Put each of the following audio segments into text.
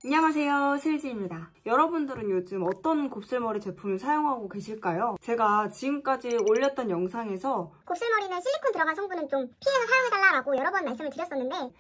안녕하세요, 슬지입니다. 여러분들은 요즘 어떤 곱슬머리 제품을 사용하고 계실까요? 제가 지금까지 올렸던 영상에서 곱슬머리는 실리콘 들어간 성분은 좀 피해서 사용해달라고 여러 번 말씀을 드렸었는데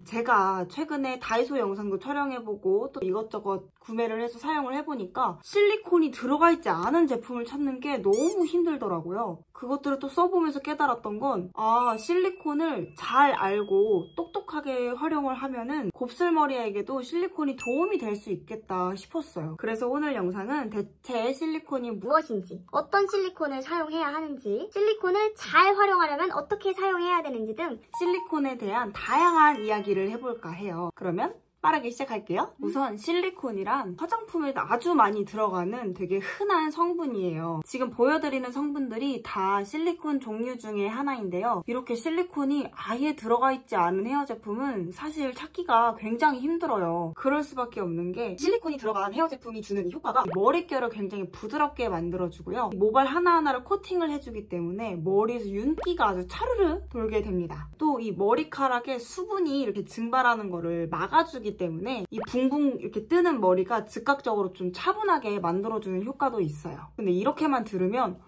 제가 최근에 다이소 영상도 촬영해보고 또 이것저것 구매를 해서 사용을 해보니까 실리콘이 들어가 있지 않은 제품을 찾는 게 너무 힘들더라고요. 그것들을 또 써보면서 깨달았던 건 실리콘을 잘 알고 똑똑하게 활용을 하면은 곱슬머리에게도 실리콘이 도움이 될 수 있겠다 싶었어요. 그래서 오늘 영상은 대체 실리콘이 무엇인지, 어떤 실리콘을 사용해야 하는지, 실리콘을 잘 활용하려면 어떻게 사용해야 되는지 등 실리콘에 대한 다양한 이야기를 해볼까 해요. 그러면 빠르게 시작할게요. 우선 실리콘이란 화장품에 아주 많이 들어가는 되게 흔한 성분이에요. 지금 보여드리는 성분들이 다 실리콘 종류 중에 하나인데요. 이렇게 실리콘이 아예 들어가 있지 않은 헤어 제품은 사실 찾기가 굉장히 힘들어요. 그럴 수밖에 없는 게 실리콘이 들어간 헤어 제품이 주는 이 효과가 머릿결을 굉장히 부드럽게 만들어주고요. 모발 하나하나를 코팅을 해주기 때문에 머리에서 윤기가 아주 차르르 돌게 됩니다. 또 이 머리카락에 수분이 이렇게 증발하는 거를 막아주기 때문에 이 붕붕 이렇게 뜨는 머리가 즉각적으로 좀 차분하게 만들어주는 효과도 있어요. 근데 이렇게만 들으면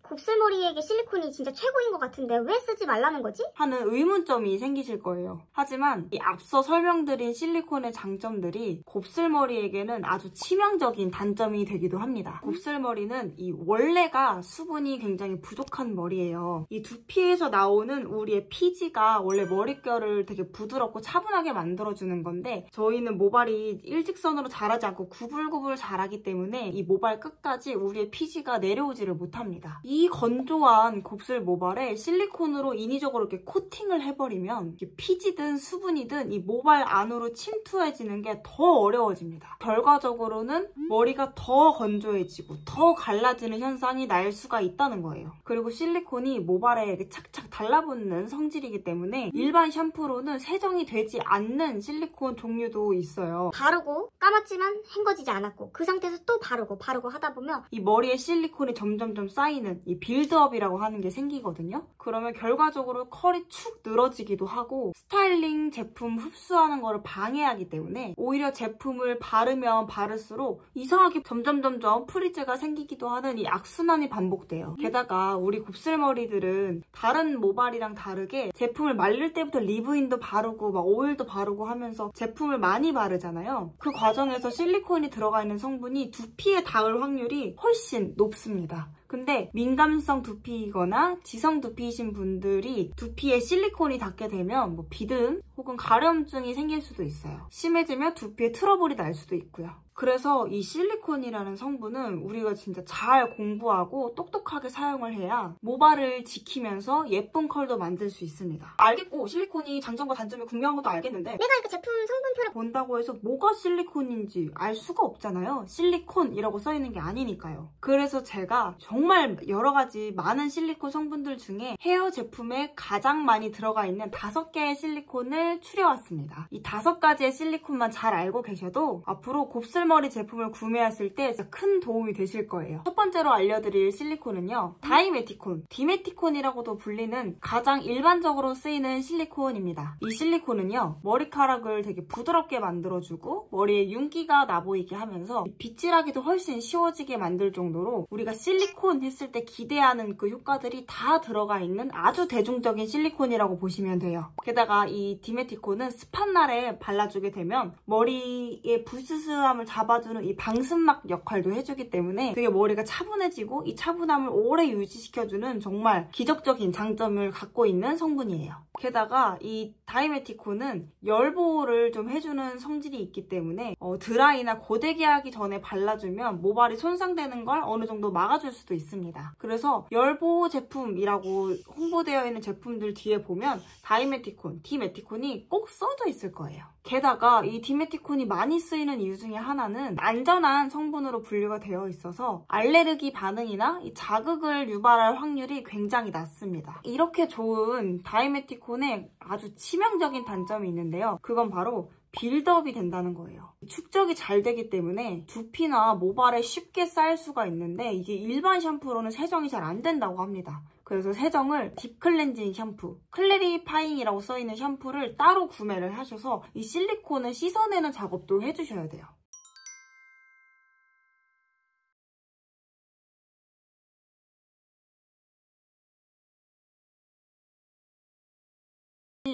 곱슬머리에게 실리콘이 진짜 최고인 것 같은데 왜 쓰지 말라는 거지? 하는 의문점이 생기실 거예요. 하지만 이 앞서 설명드린 실리콘의 장점들이 곱슬머리에게는 아주 치명적인 단점이 되기도 합니다. 곱슬머리는 이 원래가 수분이 굉장히 부족한 머리예요. 이 두피에서 나오는 우리의 피지가 원래 머릿결을 되게 부드럽고 차분하게 만들어주는 건데 저희는 모발이 일직선으로 자라지 않고 구불구불 자라기 때문에 이 모발 끝까지 우리의 피지가 내려오지를 못합니다. 이 건조한 곱슬 모발에 실리콘으로 인위적으로 이렇게 코팅을 해버리면 피지든 수분이든 이 모발 안으로 침투해지는 게 더 어려워집니다. 결과적으로는 머리가 더 건조해지고 더 갈라지는 현상이 날 수가 있다는 거예요. 그리고 실리콘이 모발에 이렇게 착착 달라붙는 성질이기 때문에 일반 샴푸로는 세정이 되지 않는 실리콘 종류도 있어요. 바르고 감았지만 헹궈지지 않았고 그 상태에서 또 바르고 하다 보면 이 머리에 실리콘이 점점점 쌓이는 이 빌드업이라고 하는 게 생기거든요. 그러면 결과적으로 컬이 축 늘어지기도 하고 스타일링 제품 흡수하는 거를 방해하기 때문에 오히려 제품을 바르면 바를수록 이상하게 점점 프리즈가 생기기도 하는 이 악순환이 반복돼요. 게다가 우리 곱슬머리들은 다른 모발이랑 다르게 제품을 말릴 때부터 리브인도 바르고 막 오일도 바르고 하면서 제품을 많이 바르잖아요. 그 과정에서 실리콘이 들어가 있는 성분이 두피에 닿을 확률이 훨씬 높습니다. 근데 민감성 두피이거나 지성 두피이신 분들이 두피에 실리콘이 닿게 되면 비듬 혹은 가려움증이 생길 수도 있어요. 심해지면 두피에 트러블이 날 수도 있고요. 그래서 이 실리콘이라는 성분은 우리가 진짜 잘 공부하고 똑똑하게 사용을 해야 모발을 지키면서 예쁜 컬도 만들 수 있습니다. 알겠고 실리콘이 장점과 단점이 분명한 것도 알겠는데 내가 이렇게 제품 성분표를 본다고 해서 뭐가 실리콘인지 알 수가 없잖아요. 실리콘이라고 써있는 게 아니니까요. 그래서 제가 정말 여러 가지 많은 실리콘 성분들 중에 헤어 제품에 가장 많이 들어가 있는 5개의 실리콘을 추려왔습니다. 이 5가지의 실리콘만 잘 알고 계셔도 앞으로 곱슬머리 제품을 구매하실 때 진짜 큰 도움이 되실 거예요. 첫 번째로 알려드릴 실리콘은요. 다이메티콘, 디메티콘이라고도 불리는 가장 일반적으로 쓰이는 실리콘입니다. 이 실리콘은요. 머리카락을 되게 부드럽게 만들어주고 머리에 윤기가 나보이게 하면서 빗질하기도 훨씬 쉬워지게 만들 정도로 우리가 실리콘 했을 때 기대하는 그 효과들이 다 들어가 있는 아주 대중적인 실리콘이라고 보시면 돼요. 게다가 이 디메티콘은 습한 날에 발라주게 되면 머리의 부스스함을 잡아주는 이 방승막 역할도 해주기 때문에 되게 머리가 차분해지고 이 차분함을 오래 유지시켜주는 정말 기적적인 장점을 갖고 있는 성분이에요. 게다가 이 다이메티콘은 열보호를 좀 해주는 성질이 있기 때문에 드라이나 고데기 하기 전에 발라주면 모발이 손상되는 걸 어느 정도 막아줄 수도 있습니다. 그래서 열보호 제품이라고 홍보되어 있는 제품들 뒤에 보면 다이메티콘, 디메티콘이 꼭 써져 있을 거예요. 게다가 이 디메티콘이 많이 쓰이는 이유 중에 하나는 안전한 성분으로 분류가 되어 있어서 알레르기 반응이나 이 자극을 유발할 확률이 굉장히 낮습니다. 이렇게 좋은 다이메티콘에 아주 치명적인 단점이 있는데요. 그건 바로 빌드업이 된다는 거예요. 축적이 잘 되기 때문에 두피나 모발에 쉽게 쌓일 수가 있는데 이게 일반 샴푸로는 세정이 잘 안 된다고 합니다. 그래서 세정을 딥클렌징 샴푸, 클래리파잉이라고 써있는 샴푸를 따로 구매를 하셔서 이 실리콘을 씻어내는 작업도 해주셔야 돼요.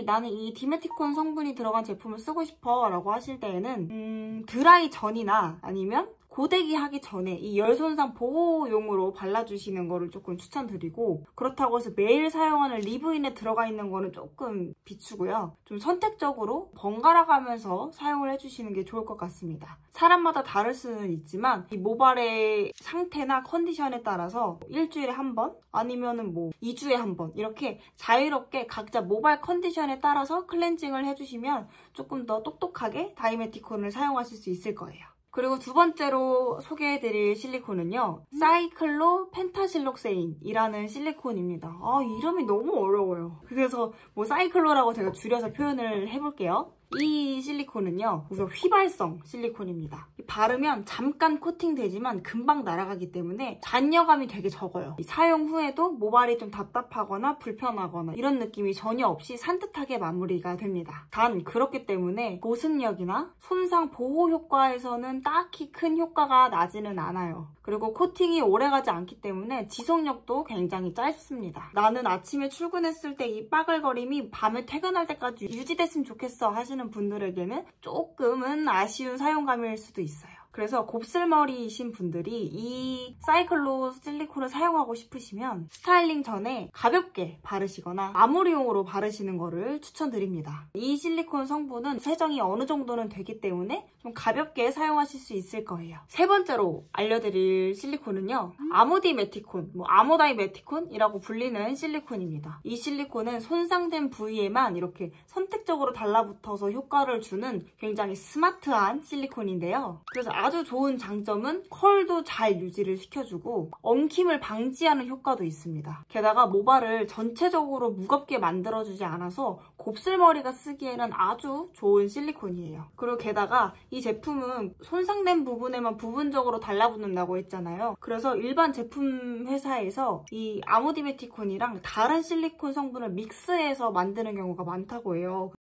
나는 이 디메티콘 성분이 들어간 제품을 쓰고 싶어 라고 하실 때에는 드라이 전이나 아니면 고데기 하기 전에 이 열 손상 보호용으로 발라주시는 거를 조금 추천드리고, 그렇다고 해서 매일 사용하는 리브인에 들어가 있는 거는 조금 비추고요. 좀 선택적으로 번갈아 가면서 사용을 해주시는 게 좋을 것 같습니다. 사람마다 다를 수는 있지만 이 모발의 상태나 컨디션에 따라서 일주일에 한 번 아니면은 뭐 2주에 한 번 이렇게 자유롭게 각자 모발 컨디션에 따라서 클렌징을 해주시면 조금 더 똑똑하게 다이메티콘을 사용하실 수 있을 거예요. 그리고 두 번째로 소개해드릴 실리콘은요, 사이클로 펜타실록세인이라는 실리콘입니다. 이름이 너무 어려워요. 그래서 뭐 사이클로라고 제가 줄여서 표현을 해볼게요. 이 실리콘은요, 우선 휘발성 실리콘입니다. 바르면 잠깐 코팅되지만 금방 날아가기 때문에 잔여감이 되게 적어요. 사용 후에도 모발이 좀 답답하거나 불편하거나 이런 느낌이 전혀 없이 산뜻하게 마무리가 됩니다. 단 그렇기 때문에 보습력이나 손상 보호 효과에서는 딱히 큰 효과가 나지는 않아요. 그리고 코팅이 오래가지 않기 때문에 지속력도 굉장히 짧습니다. 나는 아침에 출근했을 때 이 빠글거림이 밤에 퇴근할 때까지 유지됐으면 좋겠어 하시는 분들에게는 조금은 아쉬운 사용감일 수도 있어요. 그래서 곱슬머리이신 분들이 이 사이클로 실리콘을 사용하고 싶으시면 스타일링 전에 가볍게 바르시거나 마무리용으로 바르시는 거를 추천드립니다. 이 실리콘 성분은 세정이 어느 정도는 되기 때문에 좀 가볍게 사용하실 수 있을 거예요. 세 번째로 알려드릴 실리콘은요, 아모디메티콘, 아모다이메티콘이라고 불리는 실리콘입니다. 이 실리콘은 손상된 부위에만 이렇게 선택적으로 달라붙어서 효과를 주는 굉장히 스마트한 실리콘인데요. 그래서 아주 좋은 장점은 컬도 잘 유지를 시켜주고 엉킴을 방지하는 효과도 있습니다. 게다가 모발을 전체적으로 무겁게 만들어주지 않아서 곱슬머리가 쓰기에는 아주 좋은 실리콘이에요. 그리고 게다가 이 제품은 손상된 부분에만 부분적으로 달라붙는다고 했잖아요. 그래서 일반 제품 회사에서 이 아모디메티콘이랑 다른 실리콘 성분을 믹스해서 만드는 경우가 많다고 해요.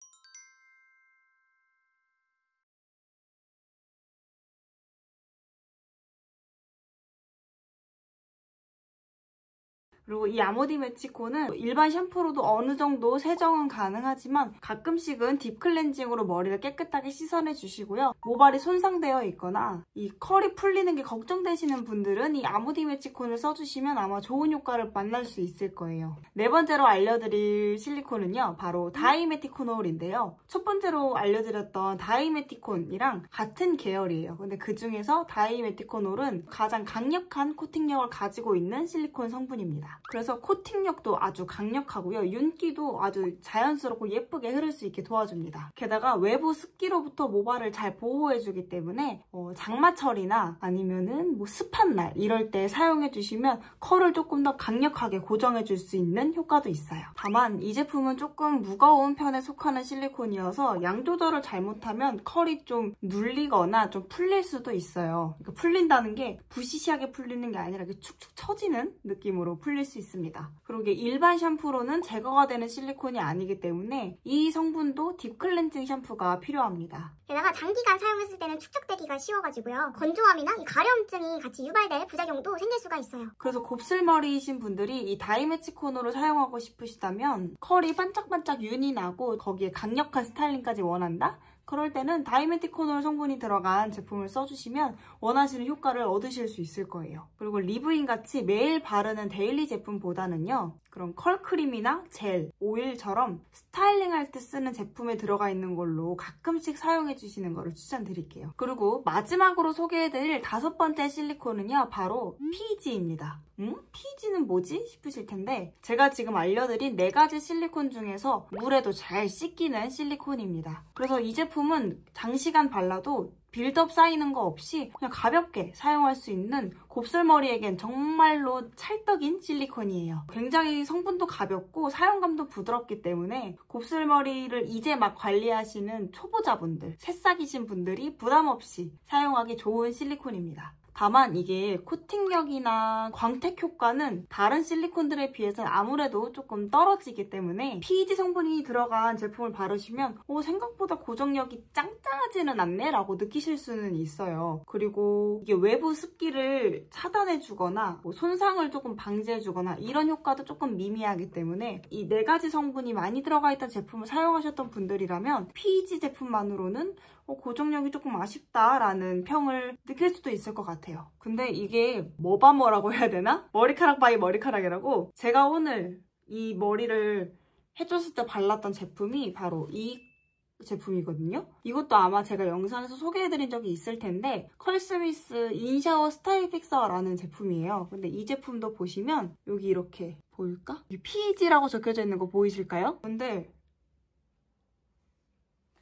그리고 이 아모디메티콘은 일반 샴푸로도 어느 정도 세정은 가능하지만 가끔씩은 딥클렌징으로 머리를 깨끗하게 씻어내 주시고요. 모발이 손상되어 있거나 이 컬이 풀리는 게 걱정되시는 분들은 이 아모디메티콘을 써주시면 아마 좋은 효과를 만날 수 있을 거예요. 네 번째로 알려드릴 실리콘은요, 바로 다이메티코놀인데요. 첫 번째로 알려드렸던 다이메티콘이랑 같은 계열이에요. 근데 그 중에서 다이메티코놀은 가장 강력한 코팅력을 가지고 있는 실리콘 성분입니다. 그래서 코팅력도 아주 강력하고요. 윤기도 아주 자연스럽고 예쁘게 흐를 수 있게 도와줍니다. 게다가 외부 습기로부터 모발을 잘 보호해주기 때문에 장마철이나 아니면은 뭐 습한 날 이럴 때 사용해주시면 컬을 조금 더 강력하게 고정해줄 수 있는 효과도 있어요. 다만 이 제품은 조금 무거운 편에 속하는 실리콘이어서 양 조절을 잘못하면 컬이 좀 눌리거나 좀 풀릴 수도 있어요. 그러니까 풀린다는 게 부시시하게 풀리는 게 아니라 이렇게 축축 처지는 느낌으로 풀릴 수 있습니다. 그리고 이게 일반 샴푸로는 제거가 되는 실리콘이 아니기 때문에 이 성분도 딥클렌징 샴푸가 필요합니다. 게다가 장기간 사용했을 때는 축적되기가 쉬워가지고요. 건조함이나 이 가려움증이 같이 유발될 부작용도 생길 수가 있어요. 그래서 곱슬머리이신 분들이 이 다이메티콘으로 사용하고 싶으시다면 컬이 반짝반짝 윤이 나고 거기에 강력한 스타일링까지 원한다? 그럴 때는 다이메티코놀 성분이 들어간 제품을 써주시면 원하시는 효과를 얻으실 수 있을 거예요. 그리고 리브인 같이 매일 바르는 데일리 제품보다는요, 그런 컬크림이나 젤, 오일처럼 스타일링할 때 쓰는 제품에 들어가 있는 걸로 가끔씩 사용해 주시는 거를 추천드릴게요. 그리고 마지막으로 소개해드릴 다섯 번째 실리콘은요, 바로 PG입니다. PG는 뭐지? 싶으실 텐데 제가 지금 알려드린 4가지 실리콘 중에서 물에도 잘 씻기는 실리콘입니다. 그래서 이 제품은 장시간 발라도 빌드업 쌓이는 거 없이 그냥 가볍게 사용할 수 있는 곱슬머리에겐 정말로 찰떡인 실리콘이에요. 굉장히 성분도 가볍고 사용감도 부드럽기 때문에 곱슬머리를 이제 막 관리하시는 초보자분들, 새싹이신 분들이 부담 없이 사용하기 좋은 실리콘입니다. 다만 이게 코팅력이나 광택 효과는 다른 실리콘들에 비해서는 아무래도 조금 떨어지기 때문에 PEG 성분이 들어간 제품을 바르시면 생각보다 고정력이 짱짱하지는 않네 라고 느끼실 수는 있어요. 그리고 이게 외부 습기를 차단해주거나 손상을 조금 방지해주거나 이런 효과도 조금 미미하기 때문에 이 4가지 성분이 많이 들어가 있던 제품을 사용하셨던 분들이라면 PEG 제품만으로는 고정력이 조금 아쉽다라는 평을 느낄 수도 있을 것 같아요. 근데 이게 뭐라고 해야 되나? 머리카락 바이 머리카락이라고 제가 오늘 이 머리를 해줬을 때 발랐던 제품이 바로 이 제품이거든요. 이것도 아마 제가 영상에서 소개해드린 적이 있을 텐데 컬스미스 인샤워 스타일 픽서라는 제품이에요. 근데 이 제품도 보시면 여기 이렇게 보일까? PEG라고 적혀져 있는 거 보이실까요? 근데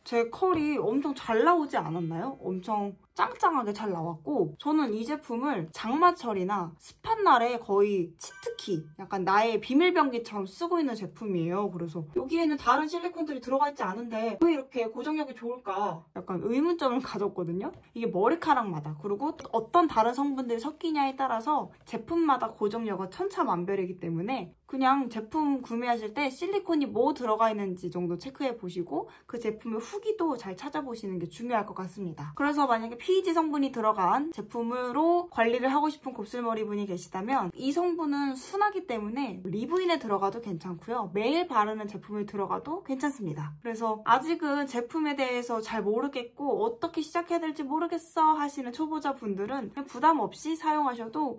제 컬이 엄청 잘 나오지 않았나요? 엄청 짱짱하게 잘 나왔고 저는 이 제품을 장마철이나 습한 날에 거의 치트키, 약간 나의 비밀병기처럼 쓰고 있는 제품이에요. 그래서 여기에는 다른 실리콘들이 들어가 있지 않은데 왜 이렇게 고정력이 좋을까? 약간 의문점을 가졌거든요. 이게 머리카락마다 그리고 어떤 다른 성분들이 섞이냐에 따라서 제품마다 고정력은 천차만별이기 때문에 그냥 제품 구매하실 때 실리콘이 뭐 들어가 있는지 정도 체크해 보시고 그 제품의 후기도 잘 찾아보시는 게 중요할 것 같습니다. 그래서 만약에 PEG 성분이 들어간 제품으로 관리를 하고 싶은 곱슬머리 분이 계시다면 이 성분은 순하기 때문에 리브인에 들어가도 괜찮고요. 매일 바르는 제품에 들어가도 괜찮습니다. 그래서 아직은 제품에 대해서 잘 모르겠고 어떻게 시작해야 될지 모르겠어 하시는 초보자분들은 그냥 부담 없이 사용하셔도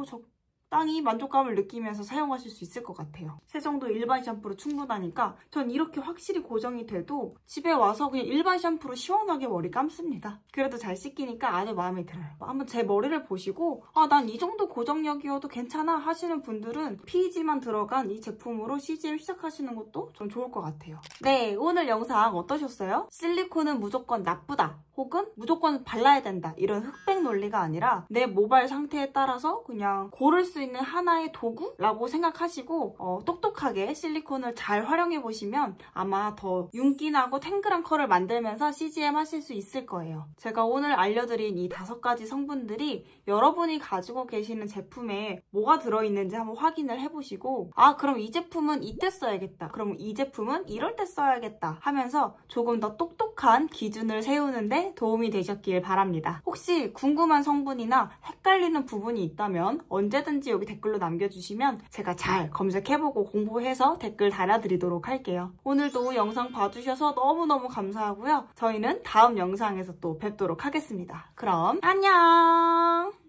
적당히 만족감을 느끼면서 사용하실 수 있을 것 같아요. 세정도 일반 샴푸로 충분하니까 전 이렇게 확실히 고정이 돼도 집에 와서 그냥 일반 샴푸로 시원하게 머리 감습니다. 그래도 잘 씻기니까 아주 마음에 들어요. 한번 제 머리를 보시고 난 이 정도 고정력이어도 괜찮아 하시는 분들은 PEG만 들어간 이 제품으로 CGM 시작하시는 것도 좀 좋을 것 같아요. 네, 오늘 영상 어떠셨어요? 실리콘은 무조건 나쁘다 혹은 무조건 발라야 된다 이런 흑백 논리가 아니라 내 모발 상태에 따라서 그냥 고를 수 있는 하나의 도구라고 생각하시고 똑똑하게 실리콘을 잘 활용해보시면 아마 더 윤기나고 탱글한 컬을 만들면서 CGM 하실 수 있을 거예요. 제가 오늘 알려드린 이 5가지 성분들이 여러분이 가지고 계시는 제품에 뭐가 들어있는지 한번 확인을 해보시고 그럼 이 제품은 이때 써야겠다. 그럼 이 제품은 이럴 때 써야겠다 하면서 조금 더 똑똑한 기준을 세우는데 도움이 되셨길 바랍니다. 혹시 궁금한 성분이나 헷갈리는 부분이 있다면 언제든지 여기 댓글로 남겨주시면 제가 잘 검색해보고 공부해서 댓글 달아드리도록 할게요. 오늘도 영상 봐주셔서 너무너무 감사하고요. 저희는 다음 영상에서 또 뵙도록 하겠습니다. 그럼 안녕!